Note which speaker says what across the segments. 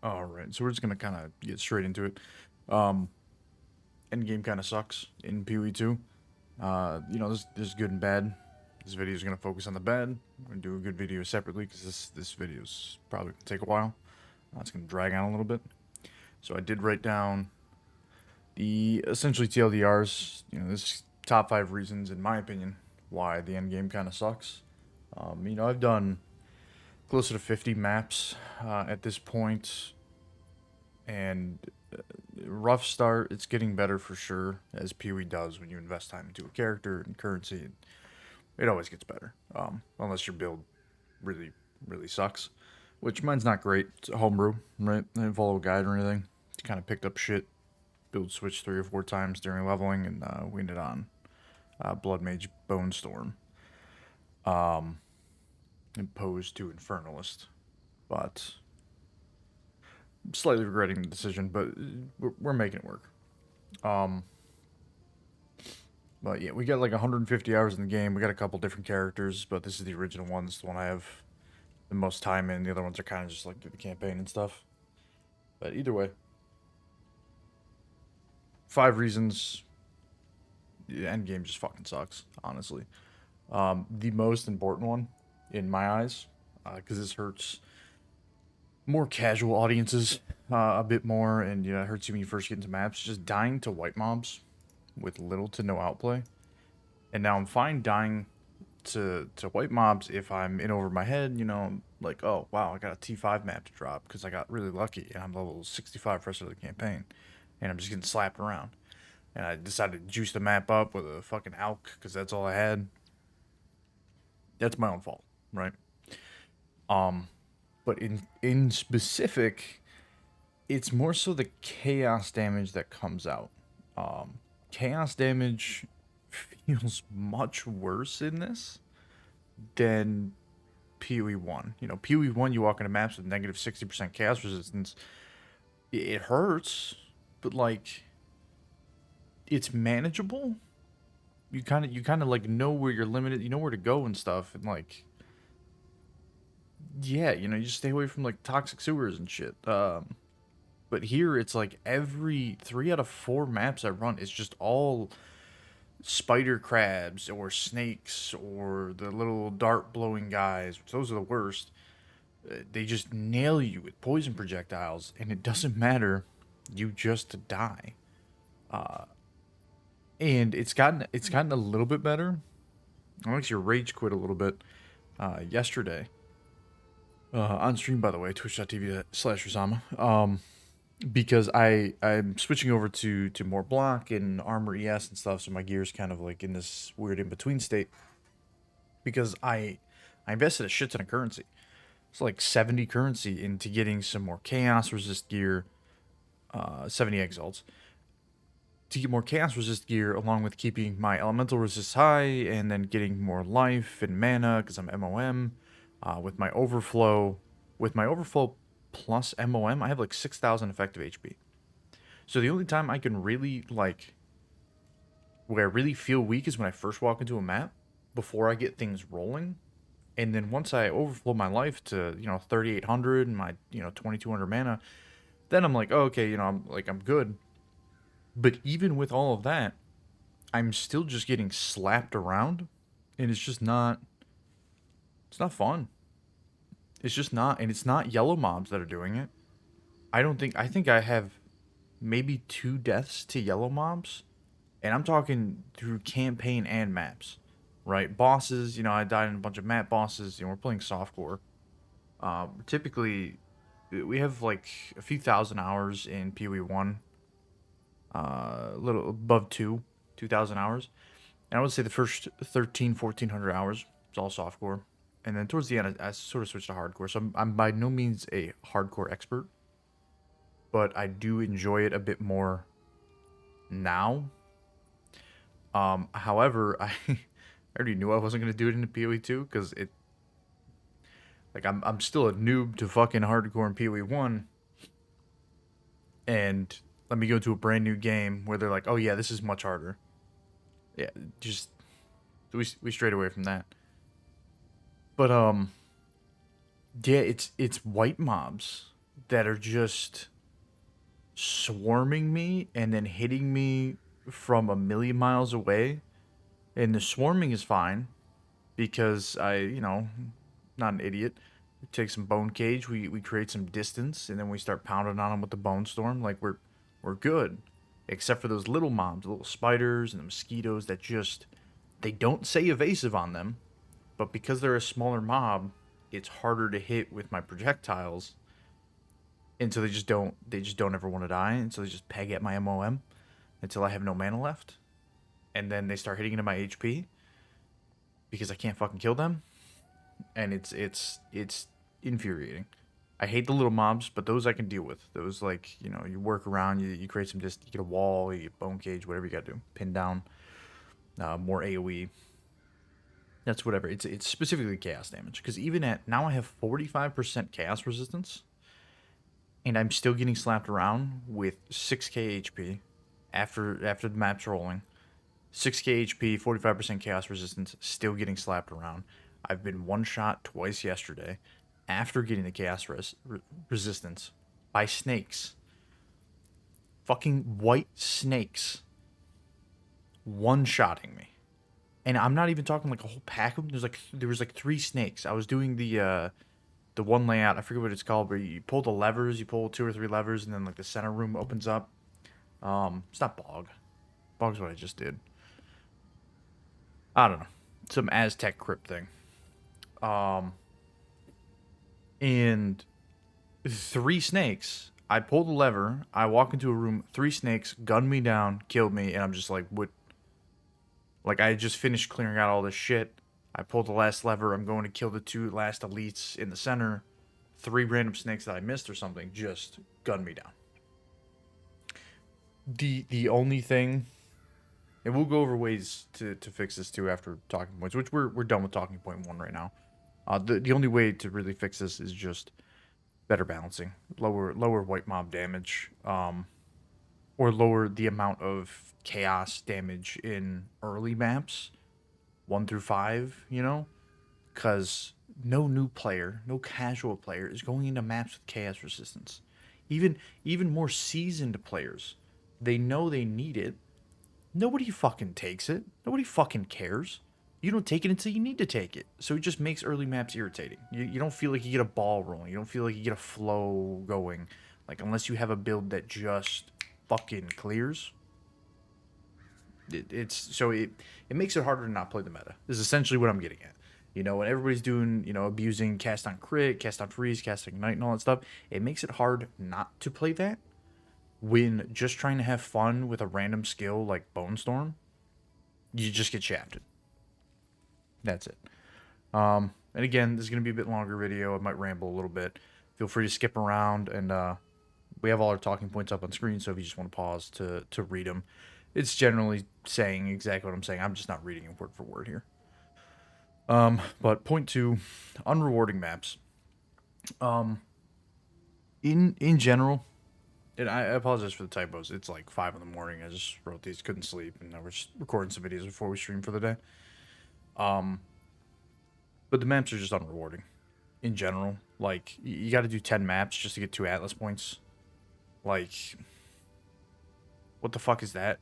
Speaker 1: All right, so we're just gonna kind of get straight into it. Um, Endgame kind of sucks in PoE 2. There's good and bad. This video is gonna focus on the bad. We're gonna do a good video separately because this video is probably gonna take a while. It's gonna drag on a little bit. So I did write down the essentially TLDRs. This top 5 reasons, in my opinion, why the endgame kind of sucks. I've done closer to 50 maps at this point, and rough start. It's getting better for sure, as PoE does when you invest time into a character and currency. It always gets better, unless your build really, really sucks. Which mine's not great. It's a homebrew, right? I didn't follow a guide or anything. Just kind of picked up shit, build switched 3 or 4 times during leveling, and we ended on Blood Mage Bone Storm, imposed to Infernalist. But I'm slightly regretting the decision, but we're making it work. Um, But yeah, we got like 150 hours in the game. We got a couple different characters, but this is the original one. This is the one I have the most time in. The other ones are kind of just like through the campaign and stuff. But either way, 5 reasons. The end game just fucking sucks, honestly. The most important one, in my eyes, because this hurts more casual audiences a bit more, and it hurts you when you first get into maps. Just dying to white mobs with little to no outplay. And now I'm fine dying to white mobs if I'm in over my head, like, oh wow, I got a T5 map to drop because I got really lucky and I'm level 65 for the rest of the campaign, and I'm just getting slapped around. And I decided to juice the map up with a fucking alk because that's all I had. That's my own fault, right? Um, but in specific, it's more so the chaos damage that comes out. Chaos damage feels much worse in this than PoE 1. PoE 1, you walk into maps with negative 60% chaos resistance. It hurts, but like it's manageable. You kind of like know where you're limited, you know where to go and stuff, and like yeah, you just stay away from like toxic sewers and shit. But here it's like every 3 out of 4 maps I run is just all spider crabs or snakes or the little dart blowing guys, which those are the worst. They just nail you with poison projectiles, and it doesn't matter. You just die. And it's gotten a little bit better. I actually rage quit a little bit yesterday on stream, by the way, twitch.tv/Rusama. Because I'm switching over to more block and armor ES and stuff, so my gear's kind of like in this weird in between state. Because I invested a shit ton of currency. It's like 70 currency into getting some more chaos resist gear, 70 exalts, to get more chaos resist gear, along with keeping my elemental resist high, and then getting more life and mana because I'm MOM. With my overflow, plus MOM, I have like 6,000 effective HP. So the only time I can really like, where I really feel weak is when I first walk into a map before I get things rolling. And then once I overflow my life to 3,800 and my 2,200 mana, then I'm like, oh, okay, I'm good. But even with all of that, I'm still just getting slapped around, and it's not fun. It's just not, and it's not yellow mobs that are doing it. I think I have maybe 2 deaths to yellow mobs, and I'm talking through campaign and maps, right? Bosses, I died in a bunch of map bosses. We're playing softcore. Typically, we have like a few thousand hours in PoE 1, a little above 2,000 hours. And I would say the first 1,400 hours is all softcore. And then towards the end, I sort of switched to hardcore. So I'm by no means a hardcore expert, but I do enjoy it a bit more now. However, I already knew I wasn't going to do it into PoE 2 because I'm still a noob to fucking hardcore in PoE 1. And let me go to a brand new game where they're like, oh yeah, this is much harder. Yeah, just we strayed away from that. But yeah, it's white mobs that are just swarming me and then hitting me from a million miles away. And the swarming is fine because not an idiot. We take some bone cage, we create some distance, and then we start pounding on them with the bone storm. Like we're good, except for those little mobs, the little spiders and the mosquitoes that just they don't say evasive on them, but because they're a smaller mob, it's harder to hit with my projectiles, and so they just don't ever want to die, and so they just peg at my MOM until I have no mana left, and then they start hitting into my HP because I can't fucking kill them, and it's infuriating. I hate the little mobs, but those I can deal with. Those, like, you work around, you create some distance, you get a wall, you get bone cage, whatever you gotta do, pin down, more AOE. That's whatever. It's specifically chaos damage because even at now I have 45% chaos resistance, and I'm still getting slapped around with 6k HP after the map's rolling. 6k HP, 45% chaos resistance, still getting slapped around. I've been one shot twice yesterday after getting the resistance by snakes. Fucking white snakes one shotting me. And I'm not even talking like a whole pack of them. There was like 3 snakes. I was doing the one layout, I forget what it's called, but you pull the levers, you pull 2 or 3 levers, and then like the center room opens up. It's not bog. Bog's what I just did. I don't know. Some Aztec crypt thing. And 3 snakes. I pull the lever, I walk into a room, 3 snakes gun me down, killed me, and I'm just like, what? Like, I just finished clearing out all this shit. I pulled the last lever, I'm going to kill the 2 last elites in the center. 3 random snakes that I missed or something just gun me down. The only thing, and we'll go over ways to fix this too after talking points, which we're done with talking point 1 right now. The only way to really fix this is just better balancing, lower white mob damage, or lower the amount of chaos damage in early maps, 1 through 5. Because no new player, no casual player is going into maps with chaos resistance. Even more seasoned players, they know they need it. Nobody fucking takes it. Nobody fucking cares. You don't take it until you need to take it. So it just makes early maps irritating. You don't feel like you get a ball rolling. You don't feel like you get a flow going. Like, unless you have a build that just fucking clears. It makes it harder to not play the meta. Is essentially what I'm getting at. When everybody's doing, abusing cast on crit, cast on freeze, cast on ignite, and all that stuff, it makes it hard not to play that. When just trying to have fun with a random skill like Bone Storm, you just get shafted. That's it. And again, this is going to be a bit longer video. I might ramble a little bit. Feel free to skip around, and we have all our talking points up on screen, so if you just want to pause to read them, it's generally saying exactly what I'm saying. I'm just not reading it word for word here. But point 2, unrewarding maps. In general, and I apologize for the typos. It's like 5 in the morning. I just wrote these, couldn't sleep, and I was just recording some videos before we stream for the day. But the maps are just unrewarding in general. Like, you got to do 10 maps just to get 2 Atlas points. Like, what the fuck is that?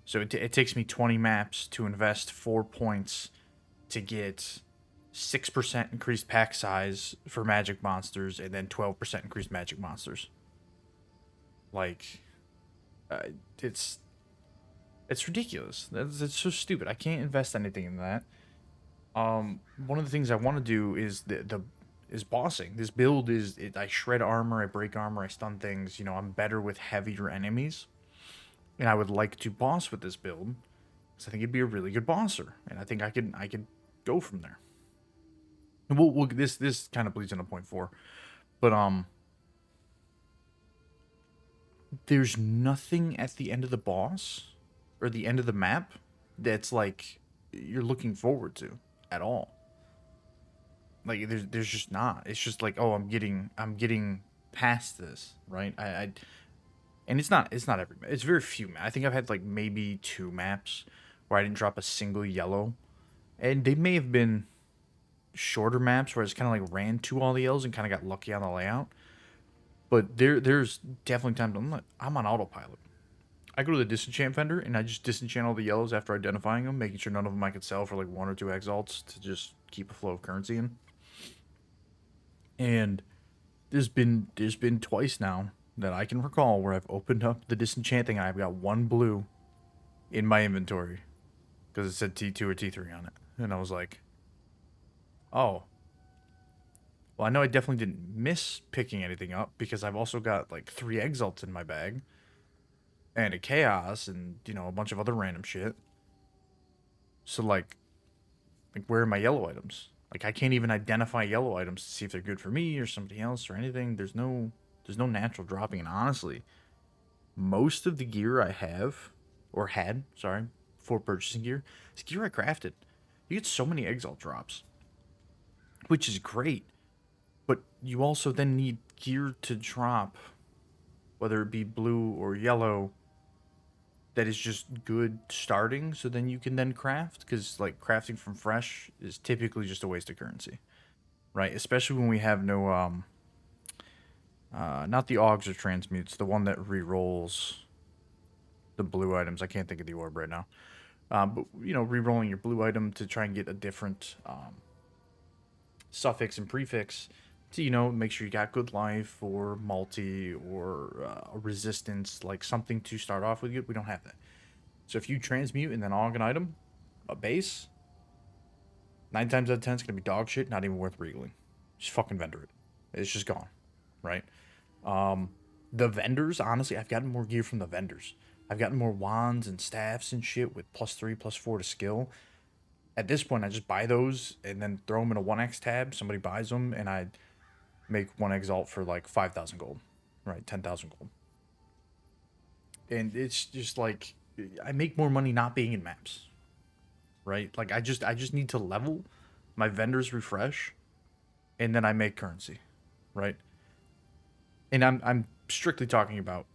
Speaker 1: So it takes me 20 maps to invest 4 points to get 6% increased pack size for magic monsters and then 12% increased magic monsters. Like, it's ridiculous. It's so stupid. I can't invest anything in that. One of the things I want to do is is bossing. This build I shred armor, I break armor, I stun things. I'm better with heavier enemies, and I would like to boss with this build because I think it'd be a really good bosser, and I think I could go from there. And this kind of bleeds into point 4, but there's nothing at the end of the boss or the end of the map that's like you're looking forward to at all. Like, there's just not. It's just like, oh, I'm getting past this, right? And it's not every map. It's very few maps. I think I've had like maybe 2 maps where I didn't drop a single yellow, and they may have been shorter maps where I just kind of like ran to all the yellows and kind of got lucky on the layout. But there's definitely times I'm on autopilot. I go to the disenchant vendor and I just disenchant all the yellows after identifying them, making sure none of them I could sell for like 1 or 2 exalts to just keep a flow of currency in. And there's been twice now that I can recall where I've opened up the disenchanting and I've got 1 blue in my inventory because it said T2 or T3 on it, and I was like, oh, well, I know I definitely didn't miss picking anything up because I've also got like 3 exalts in my bag and a chaos and a bunch of other random shit. So like where are my yellow items? Like I can't even identify yellow items to see if they're good for me or somebody else or anything. There's no natural dropping, and honestly, most of the gear I have or had, sorry, for purchasing gear, is gear I crafted. You get so many exalt drops, which is great, but you also then need gear to drop, whether it be blue or yellow, that is just good starting, so then you can then craft, because like crafting from fresh is typically just a waste of currency, right? Especially when we have no not the augs or transmutes, the one that re-rolls the blue items. I can't think of the orb right now. But re-rolling your blue item to try and get a different suffix and prefix to make sure you got good life or multi or resistance, like something to start off with. We don't have that. So if you transmute and then aug an item, a base, 9 times out of 10 it's gonna be dog shit, not even worth regaling. Just fucking vendor it. It's just gone, right? The vendors, honestly, I've gotten more gear from the vendors. I've gotten more wands and staffs and shit with +3, +4 to skill. At this point, I just buy those and then throw them in a 1x tab. Somebody buys them, and I make 1 exalt for like 5,000 gold, right? 10,000 gold. And it's just like, I make more money not being in maps, right? Like, I just need to level, my vendors refresh, and then I make currency, right? And I'm strictly talking about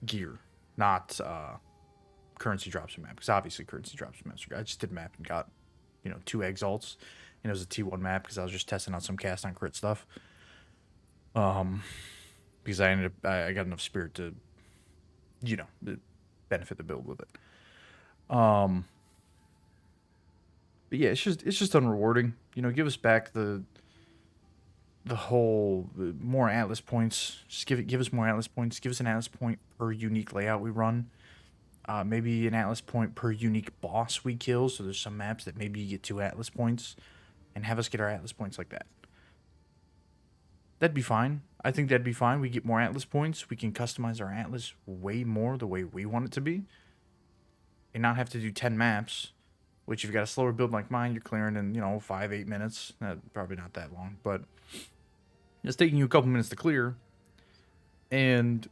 Speaker 1: gear, not currency drops in map, because obviously currency drops in maps. I just did map and got 2 exalts, and it was a T1 map because I was just testing out some cast on crit stuff. Because I got enough spirit to benefit the build with it. But yeah, it's just unrewarding. Give us back the whole more Atlas points. Just give us more Atlas points. Give us an Atlas point per unique layout we run. Maybe an Atlas point per unique boss we kill. So there's some maps that maybe you get 2 Atlas points, and have us get our Atlas points like that. That'd be fine. I think that'd be fine. We get more Atlas points. We can customize our Atlas way more the way we want it to be, and not have to do 10 maps. Which, if you've got a slower build like mine, you're clearing in 5-8 minutes. Probably not that long, but it's taking you a couple minutes to clear, and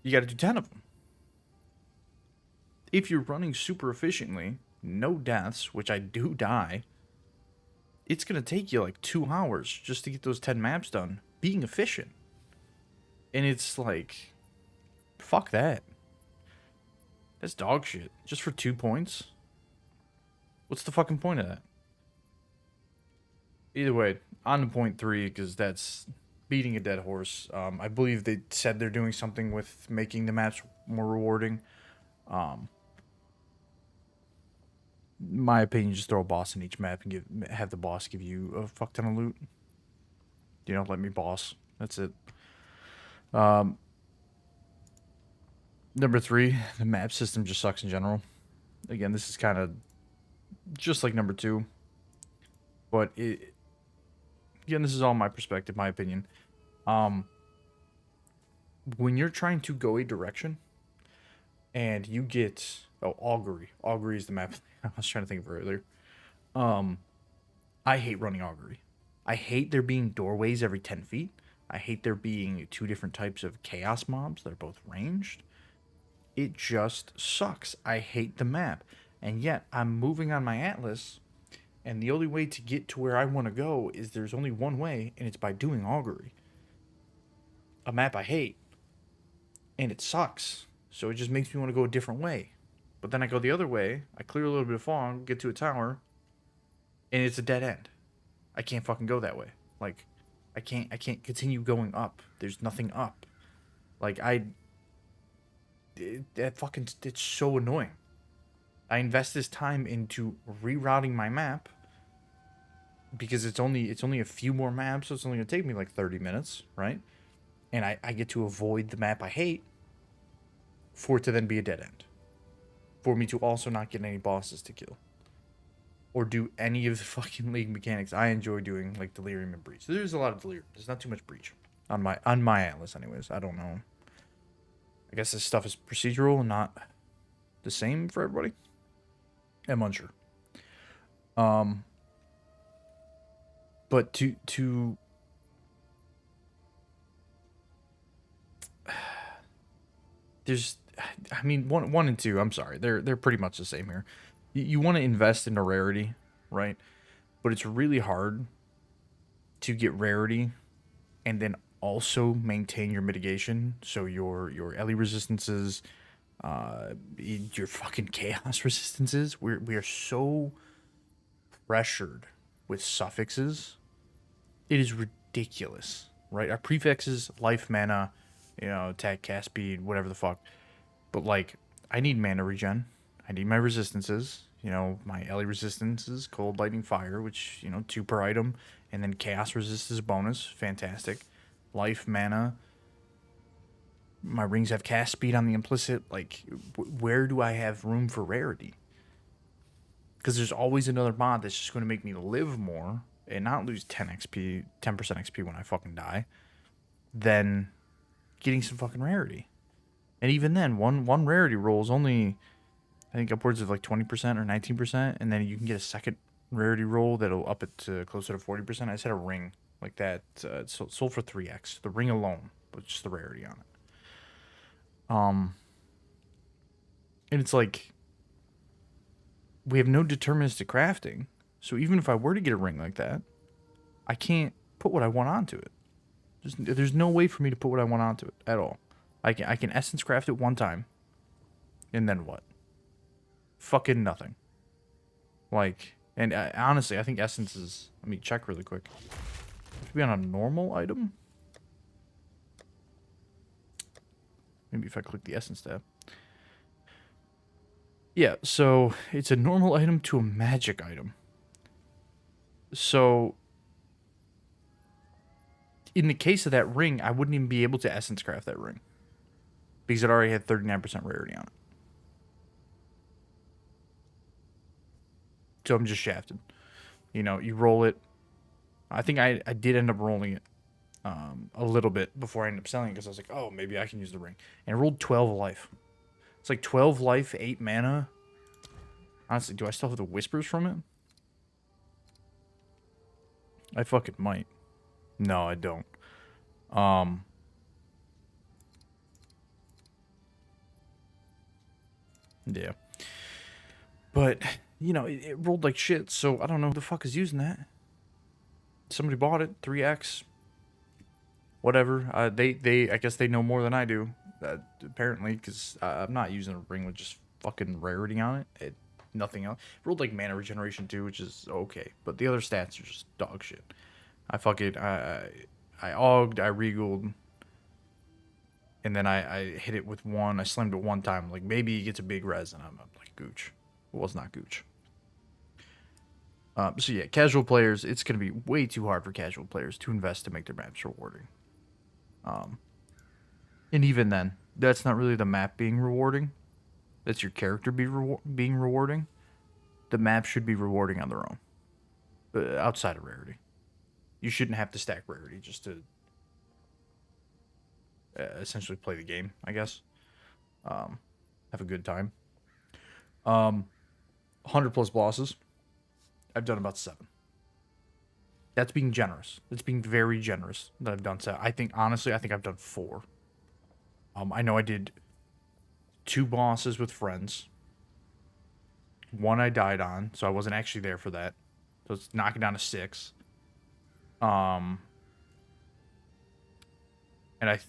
Speaker 1: you got to do 10 of them. If you're running super efficiently, no deaths, which I do die, it's going to take you like 2 hours just to get those 10 maps done, being efficient. And it's like, fuck that. That's dog shit. Just for 2 points? What's the fucking point of that? Either way, on to point 3, because that's beating a dead horse. I believe they said they're doing something with making the maps more rewarding. My opinion, just throw a boss in each map and have the boss give you a fuck ton of loot. Let me boss. That's it. Number 3, the map system just sucks in general. Again, this is kind of just like number 2, but again, this is all my perspective, my opinion. When you're trying to go a direction and you get augury is the map I was trying to think of earlier. I hate running augury. I hate there being doorways every 10 feet. I hate there being 2 different types of chaos mobs that are both ranged. It just sucks. I hate the map. And yet, I'm moving on my Atlas, and the only way to get to where I want to go is there's only one way, and it's by doing augury. A map I hate. And it sucks. So it just makes me want to go a different way. But then I go the other way, I clear a little bit of fog, get to a tower, and it's a dead end. I can't fucking go that way. Like, I can't continue going up. There's nothing up. Like that fucking it's so annoying. I invest this time into rerouting my map because it's only a few more maps, so it's only gonna take me like 30 minutes, right? And I get to avoid the map I hate for it to then be a dead end. For me to also not get any bosses to kill. Or do any of the fucking league mechanics I enjoy doing, like Delirium and Breach. There's a lot of Delirium. There's not too much Breach. On my Atlas anyways. I don't know. I guess this stuff is procedural and not the same for everybody. I'm unsure. Um but to there's I mean one and two, I'm sorry. They're pretty much the same here. You want to invest in a rarity, right? But it's really hard to get rarity and then also maintain your mitigation. So your Ellie resistances, your fucking chaos resistances. We are so pressured with suffixes. It is ridiculous, right? Our prefixes, life, mana, attack, cast speed, whatever the fuck. But like, I need mana regen. I need my resistances. My Ellie resistances, cold, lightning, fire, which 2 per item, and then chaos resist is a bonus. Fantastic. Life, mana. My rings have cast speed on the implicit. Like, where do I have room for rarity? Because there's always another mod that's just going to make me live more and not lose 10 XP, 10% XP when I fucking die, than getting some fucking rarity. And even then, one rarity roll is only, I think, upwards of like 20% or 19%, and then you can get a second rarity roll that'll up it to closer to 40%. I said a ring like that. It's sold for 3x. The ring alone, but just the rarity on it. And it's like, we have no deterministic crafting. So even if I were to get a ring like that, I can't put what I want onto it. There's no way for me to put what I want onto it at all. I can essence craft it one time, and then what? Fucking nothing. Like, and honestly, I think essence is. Let me check really quick. Should be on a normal item. Maybe if I click the essence tab. Yeah, so it's a normal item to a magic item. So in the case of that ring, I wouldn't even be able to essence craft that ring because it already had 39% rarity on it. So I'm just shafted. You roll it. I think I did end up rolling it a little bit before I ended up selling it because I was like, oh, maybe I can use the ring. And I rolled 12 life. It's like 12 life, 8 mana. Honestly, do I still have the whispers from it? I fucking might. No, I don't. Yeah. But, it rolled like shit, so I don't know who the fuck is using that. Somebody bought it, 3x. Whatever. I guess they know more than I do, apparently, because I'm not using a ring with just fucking rarity on it. Nothing else. It rolled like mana regeneration too, which is okay, but the other stats are just dog shit. I fucking I augged, I regaled, and then I hit it with one. I slammed it one time. Like, maybe he gets a big res, and I'm like, gooch. It was not gooch. So yeah, casual players, it's gonna be way too hard for casual players to invest to make their maps rewarding. And even then, that's not really the map being rewarding. That's your character being rewarding. The map should be rewarding on their own, outside of rarity. You shouldn't have to stack rarity just to essentially play the game, I guess. Have a good time. 100 plus bosses. I've done about 7. That's being generous. That's being very generous that I've done 7. Honestly, I think I've done 4. I know I did 2 bosses with friends. One I died on, so I wasn't actually there for that. So it's knocking down to 6. And I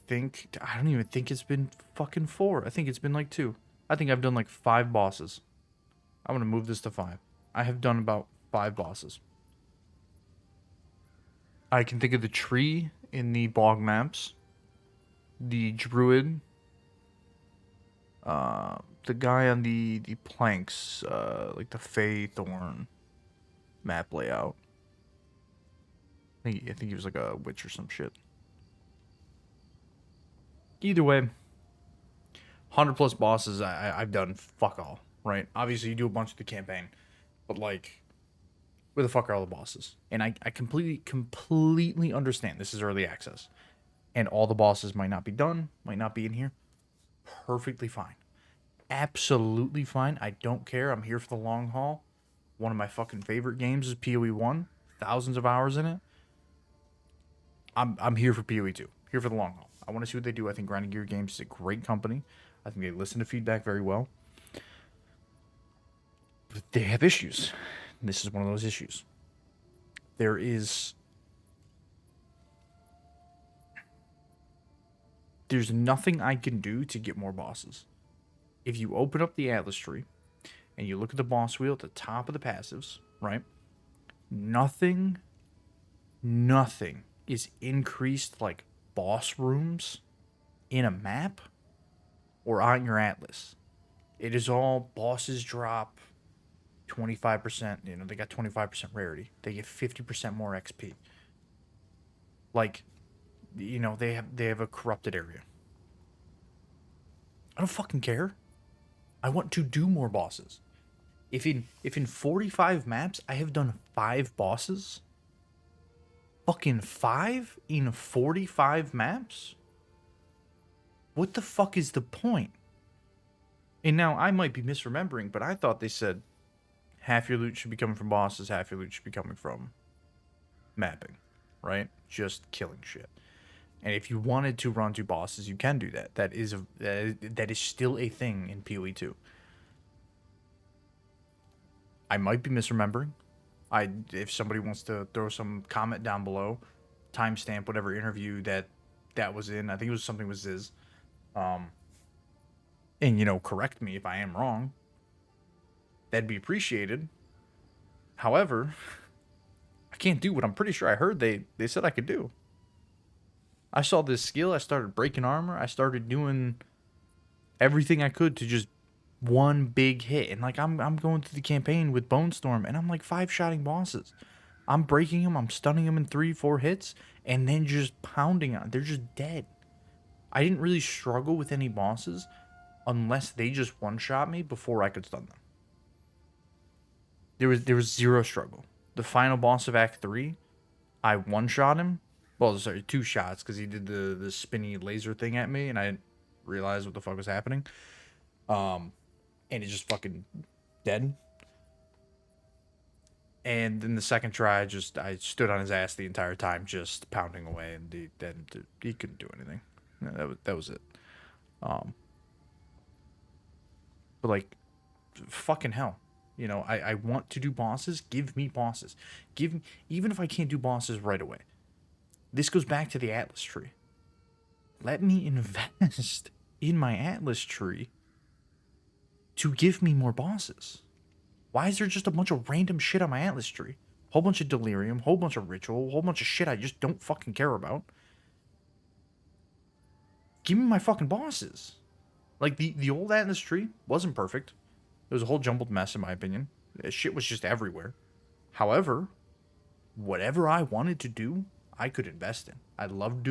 Speaker 1: think I don't even think it's been fucking 4. I think it's been like 2. I think I've done like 5 bosses. I'm gonna move this to 5. I have done about 5 bosses. I can think of the tree in the bog maps, the druid, the guy on the planks, like the Fey Thorn map layout. I think he was like a witch or some shit. Either way, 100 plus bosses I've done fuck all, right? Obviously, you do a bunch of the campaign, but like, where the fuck are all the bosses? And I completely understand this is early access. And all the bosses might not be done, might not be in here. Perfectly fine. Absolutely fine. I don't care. I'm here for the long haul. One of my fucking favorite games is PoE 1. Thousands of hours in it. I'm here for PoE 2. Here for the long haul. I want to see what they do. I think Grinding Gear Games is a great company. I think they listen to feedback very well. But they have issues. And this is one of those issues. There's nothing I can do to get more bosses. If you open up the Atlas tree and you look at the boss wheel at the top of the passives, right? Nothing is increased like boss rooms in a map or on your Atlas. It is all bosses drop 25%. They got 25% rarity. They get 50% more XP. Like, they have a corrupted area. I don't fucking care. I want to do more bosses. If in 45 maps I have done 5 bosses, fucking 5 in 45 maps? What the fuck is the point? And now I might be misremembering, but I thought they said half your loot should be coming from bosses, half your loot should be coming from mapping, right? Just killing shit. And if you wanted to run 2 bosses, you can do that. That is still a thing in PoE 2. I might be misremembering. If somebody wants to throw some comment down below, timestamp whatever interview that was in. I think it was something with Ziz. And correct me if I am wrong. That'd be appreciated. However, I can't do what I'm pretty sure I heard they said I could do. I saw this skill. I started breaking armor. I started doing everything I could to just one big hit. And like I'm going through the campaign with Bone Storm, and I'm like 5-shotting bosses. I'm breaking them. I'm stunning them in 3-4 hits, and then just pounding on. They're just dead. I didn't really struggle with any bosses unless they just one-shot me before I could stun them. There was zero struggle. The final boss of Act 3, I one-shot him. Well, sorry, 2 shots, because he did the spinny laser thing at me, and I didn't realize what the fuck was happening. And he just fucking dead. And then the second try, I stood on his ass the entire time, just pounding away, and he couldn't do anything. That was it. But like, fucking hell. I want to do bosses. Give me bosses. Even if I can't do bosses right away. This goes back to the Atlas tree. Let me invest in my Atlas tree to give me more bosses. Why is there just a bunch of random shit on my Atlas tree? Whole bunch of delirium, whole bunch of ritual, whole bunch of shit I just don't fucking care about. Give me my fucking bosses. Like, the old Atlas tree wasn't perfect. It was a whole jumbled mess, in my opinion. Shit was just everywhere. However, whatever I wanted to do, I could invest in. I love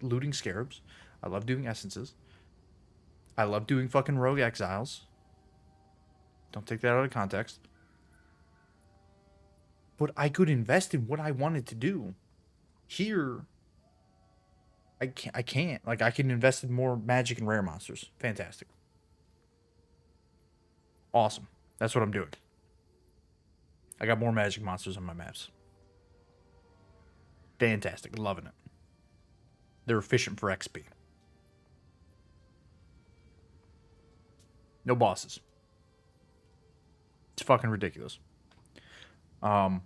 Speaker 1: looting scarabs. I love doing essences. I love doing fucking rogue exiles. Don't take that out of context. But I could invest in what I wanted to do. Here, I can't. Like, I can invest in more magic and rare monsters. Fantastic. Awesome. That's what I'm doing. I got more magic monsters on my maps. Fantastic. Loving it. They're efficient for XP. No bosses. It's fucking ridiculous. And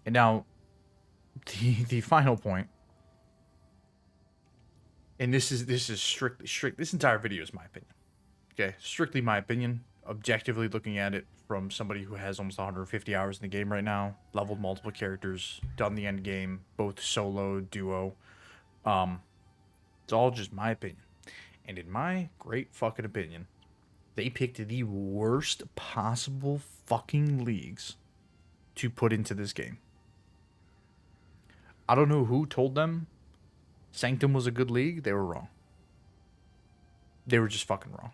Speaker 1: now, the final point, and this is strictly this entire video is my opinion. Okay, strictly my opinion. objectively looking at it from somebody who has almost 150 hours in the game right now, leveled multiple characters, done the end game, both solo, duo. Um, it's all just my opinion. And in my great fucking opinion, they picked the worst possible fucking leagues to put into this game. I don't know who told them Sanctum was a good league. They were wrong. They were just fucking wrong.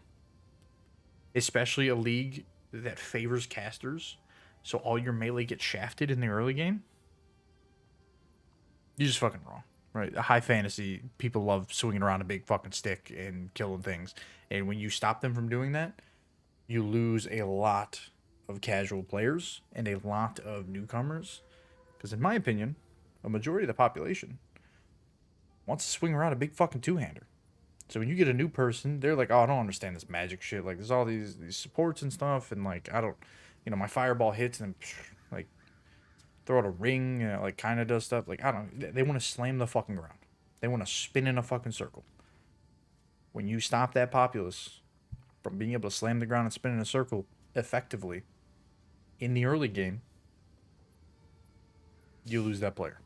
Speaker 1: Especially a league that favors casters, so all your melee gets shafted in the early game. You're just fucking wrong, right? High fantasy, people love swinging around a big fucking stick and killing things. And when you stop them from doing that, you lose a lot of casual players and a lot of newcomers. Because in my opinion, a majority of the population wants to swing around a big fucking two-hander. So when you get a new person, they're like, "Oh, I don't understand this magic shit. Like, there's all these supports and stuff, and like, I don't, my fireball hits and like throw out a ring, like kind of does stuff. Like, I don't. They want to slam the fucking ground. They want to spin in a fucking circle. When you stop that populace from being able to slam the ground and spin in a circle effectively in the early game, you lose that player,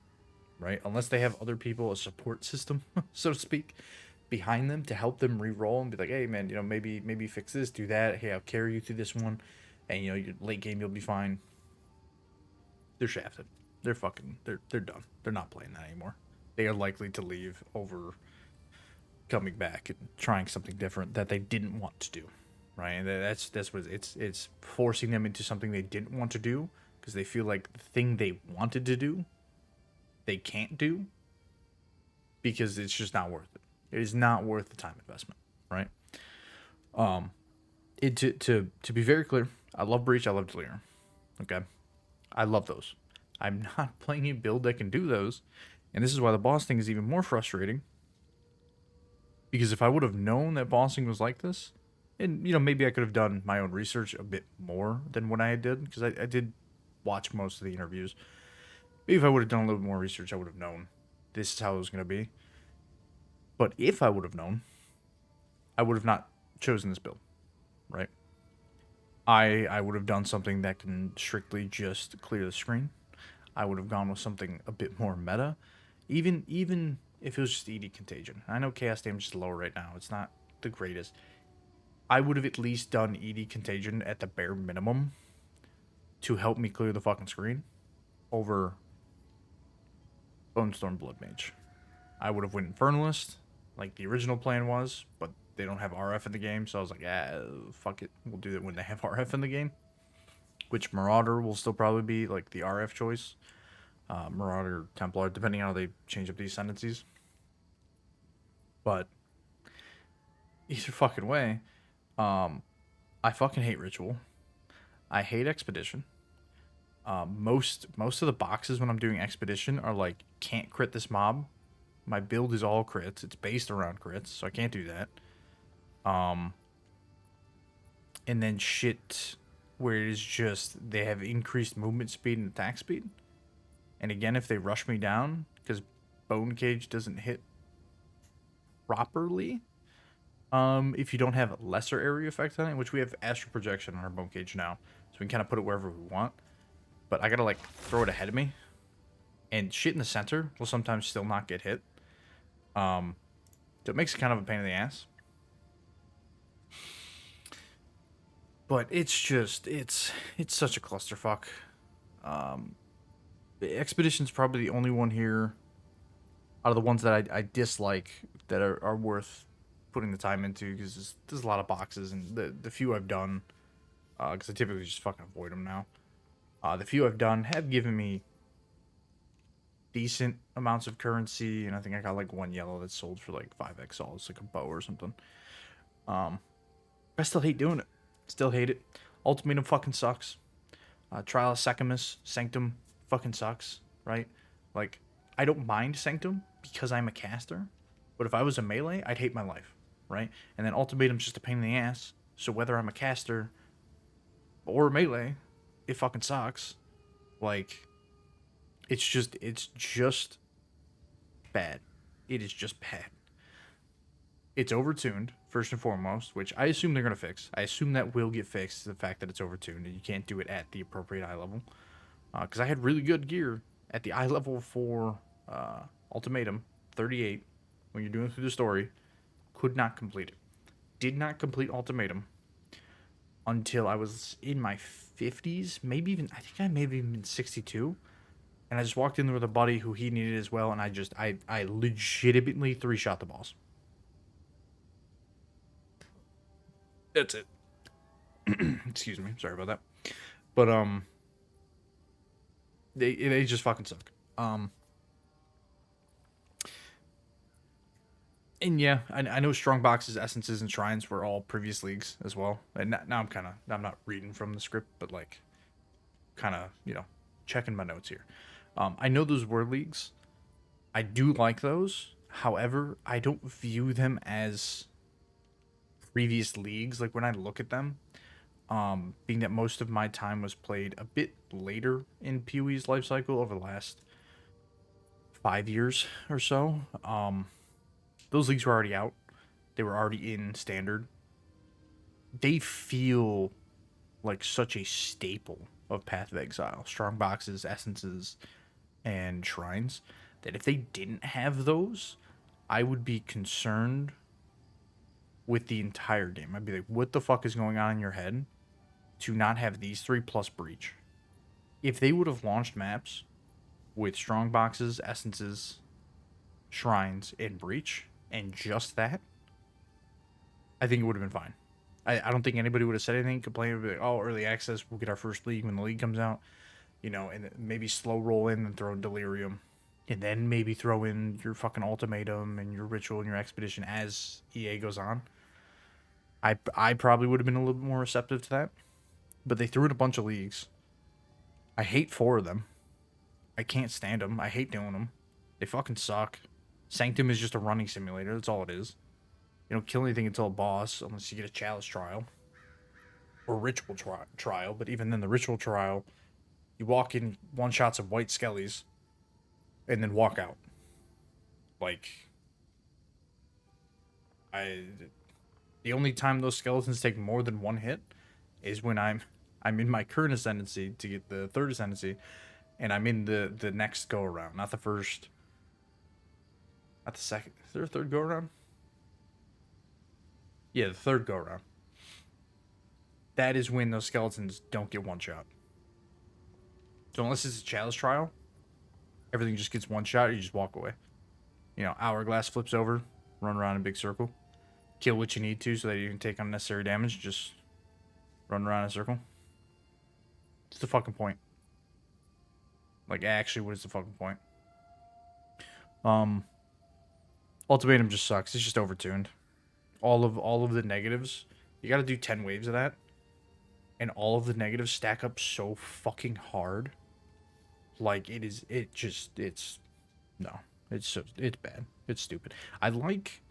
Speaker 1: right? Unless they have other people, a support system, so to speak, behind them to help them re-roll and be like, hey man, maybe fix this, do that. Hey, I'll carry you through this one, and your late game you'll be fine. They're shafted. They're done. They're not playing that anymore. They are likely to leave over coming back and trying something different that they didn't want to do, right? And that's what it's forcing them into something they didn't want to do because they feel like the thing they wanted to do they can't do because it's just not worth it. It is not worth the time investment, right? To be very clear, I love Breach, I love Delirium. Okay, I love those. I'm not playing a build that can do those, and this is why the boss thing is even more frustrating. Because if I would have known that bossing was like this, and maybe I could have done my own research a bit more than what I did, because I did watch most of the interviews. Maybe if I would have done a little bit more research, I would have known this is how it was going to be. But if I would have known, I would have not chosen this build, right? I would have done something that can strictly just clear the screen. I would have gone with something a bit more meta, even if it was just ED Contagion. I know chaos damage is low right now; it's not the greatest. I would have at least done ED Contagion at the bare minimum to help me clear the fucking screen over Bonestorm Blood Mage. I would have went Infernalist like the original plan was, but they don't have RF in the game, so I was like, fuck it, we'll do it when they have RF in the game. Which Marauder will still probably be like the RF choice. Marauder, Templar, depending on how they change up the ascendancies. But either fucking way, I fucking hate Ritual. I hate Expedition. Most of the boxes when I'm doing Expedition are like, can't crit this mob. My build is all crits. It's based around crits, so I can't do that. And then shit where it is just they have increased movement speed and attack speed. And again, if they rush me down, because Bone Cage doesn't hit properly, if you don't have lesser area effect on it, which we have Astral Projection on our Bone Cage now, so we can kind of put it wherever we want. But I gotta like throw it ahead of me, and shit in the center will sometimes still not get hit. So it makes it kind of a pain in the ass. But it's just it's such a clusterfuck. Expedition's probably the only one here out of the ones that I dislike that are worth putting the time into because there's a lot of boxes and the few I've done because I typically just fucking avoid them now. The few I've done have given me decent amounts of currency, and I think I got like one yellow that's sold for like 5x all. It's like a bow or something. I still hate doing it. Still hate it. Ultimatum fucking sucks. Trial of Secamus, Sanctum fucking sucks, right? Like, I don't mind Sanctum because I'm a caster, but if I was a melee, I'd hate my life, right? And then Ultimatum's just a pain in the ass, so whether I'm a caster or a melee, it fucking sucks. Like, it's just bad. It is just bad. It's overtuned, first and foremost, which I assume they're going to fix. I assume that will get fixed, the fact that it's overtuned and you can't do it at the appropriate eye level. Because I had really good gear at the eye level for Ultimatum 38 when you're doing through the story. Could not complete it. Did not complete Ultimatum until I was in my 50s, maybe even, I think I maybe even been 62. And I just walked in there with a buddy who he needed as well, and I legitimately three-shot the boss. That's it. Excuse me, sorry about that. But they just fucking suck. And yeah, I know strong boxes, essences, and shrines were all previous leagues as well. And now I'm not reading from the script, but like kind of checking my notes here. I know those were leagues. I do like those. However, I don't view them as previous leagues. Like when I look at them, being that most of my time was played a bit later in PoE's life cycle over the last 5 years or so. Those leagues were already out. They were already in standard. They feel like such a staple of Path of Exile. Strong boxes, essences, and shrines. That if they didn't have those, I would be concerned with the entire game. I'd be like, what the fuck is going on in your head to not have these three plus Breach? If they would have launched maps with strong boxes, essences, shrines, and Breach, and just that, I think it would have been fine. I don't think anybody would have said anything, complained, like, oh, early access, we'll get our first league when the league comes out, and maybe slow roll in and throw in Delirium. And then maybe throw in your fucking Ultimatum and your Ritual and your Expedition as EA goes on. I probably would have been a little bit more receptive to that. But they threw in a bunch of leagues. I hate 4 of them. I can't stand them. I hate doing them. They fucking suck. Sanctum is just a running simulator. That's all it is. You don't kill anything until a boss, unless you get a chalice trial. Or ritual trial. But even then, the ritual trial, you walk in one-shots of white skellies, and then walk out. Like, the only time those skeletons take more than one hit is when I'm in my current ascendancy to get the third ascendancy, and I'm in the next go around, not the first, not the second. Is there a third go around? Yeah, the third go around. That is when those skeletons don't get one shot. So unless it's a chalice trial, everything just gets one shot. Or you just walk away. Hourglass flips over, run around in a big circle, kill what you need to so that you can take unnecessary damage. Just run around in a circle. What's the fucking point? Like, actually, what is the fucking point? Ultimatum just sucks. It's just overtuned. All of the negatives. You gotta do 10 waves of that. And all of the negatives stack up so fucking hard. Like, it's bad. It's stupid. I like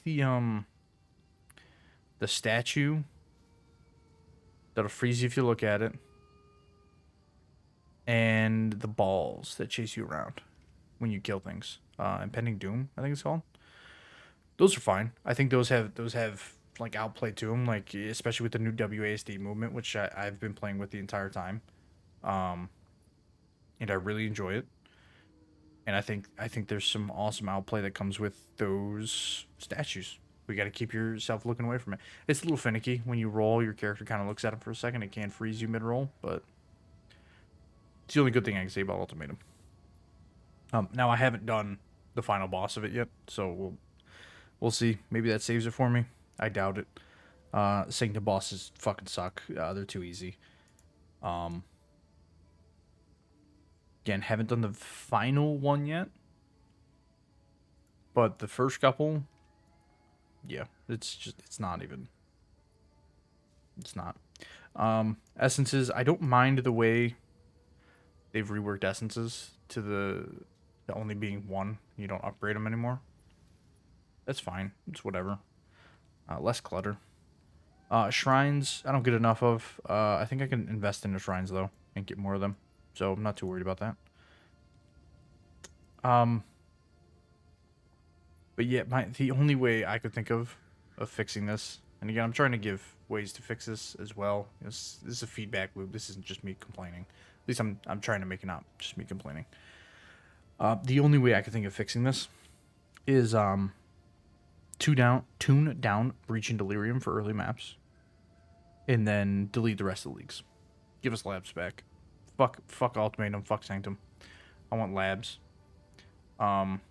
Speaker 1: the statue that'll freeze you if you look at it. And the balls that chase you around when you kill things. Impending Doom, I think it's called. Those are fine. I think those have like outplay to them, like especially with the new WASD movement, which I've been playing with the entire time, and I really enjoy it. And I think there's some awesome outplay that comes with those statues. We got to keep yourself looking away from it. It's a little finicky when you roll. Your character kind of looks at it for a second. It can freeze you mid roll, but it's the only good thing I can say about Ultimatum. Now I haven't done the final boss of it yet, so we'll see. Maybe that saves it for me. I doubt it. Sanctum bosses fucking suck. They're too easy. Again, haven't done the final one yet, but the first couple, yeah, it's not even. It's not. Essences, I don't mind the way they've reworked essences to the only being one. You don't upgrade them anymore. That's fine. It's whatever. Less clutter. Shrines, I don't get enough of. I think I can invest in the shrines, though, and get more of them. So I'm not too worried about that. But yeah, the only way I could think of fixing this, and again, I'm trying to give ways to fix this as well. This is a feedback loop. This isn't just me complaining. At least I'm trying to make it not just me complaining. The only way I could think of fixing this is tune down Breach and Delirium for early maps, and then delete the rest of the leagues. Give us labs back. Fuck Ultimatum. Fuck Sanctum. I want labs. Um,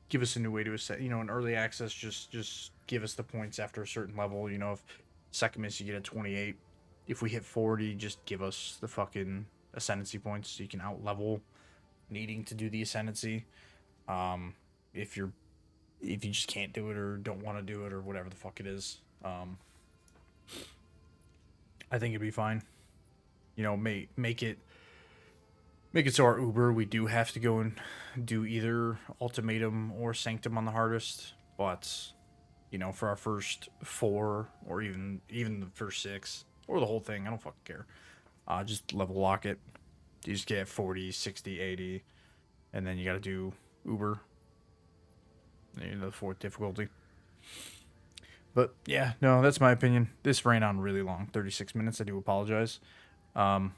Speaker 1: give us a new way to assess. In early access, just give us the points after a certain level. If second miss you get a 28. If we hit 40, just give us the fucking ascendancy points so you can out level needing to do the ascendancy. Um, if you just can't do it or don't want to do it or whatever the fuck it is, I think it'd be fine. Make it so our Uber we do have to go and do either ultimatum or sanctum on the hardest, but for our first four or even the first six or the whole thing, I don't fucking care. Just level lock it. You just get 40, 60, 80, and then you got to do Uber, the fourth difficulty. But yeah, no, that's my opinion. This ran on really long, 36 minutes. I do apologize. Um,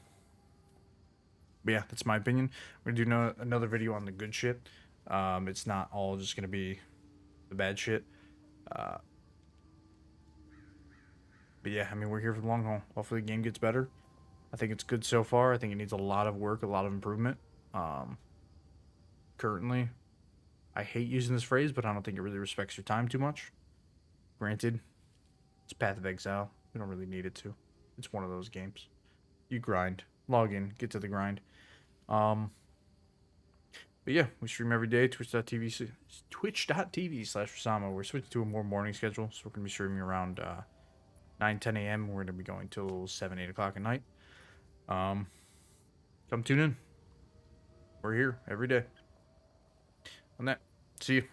Speaker 1: but yeah, that's my opinion. We're gonna do another video on the good shit. It's not all just gonna be the bad shit. Uh, but yeah, I mean, we're here for the long haul. Hopefully, the game gets better. I think it's good so far. I think it needs a lot of work, a lot of improvement. Um, Currently, I hate using this phrase, but I don't think it really respects your time too much. Granted, it's Path of Exile. We don't really need it to. It's one of those games. You grind, log in, get to the grind. Um, but yeah, we stream every day. Twitch.tv/Rusama. We're switching to a more morning schedule, so we're gonna be streaming around 9, 10 a.m. We're gonna be going till 7, 8 o'clock at night. Um, Come tune in. We're here every day. On that, see you.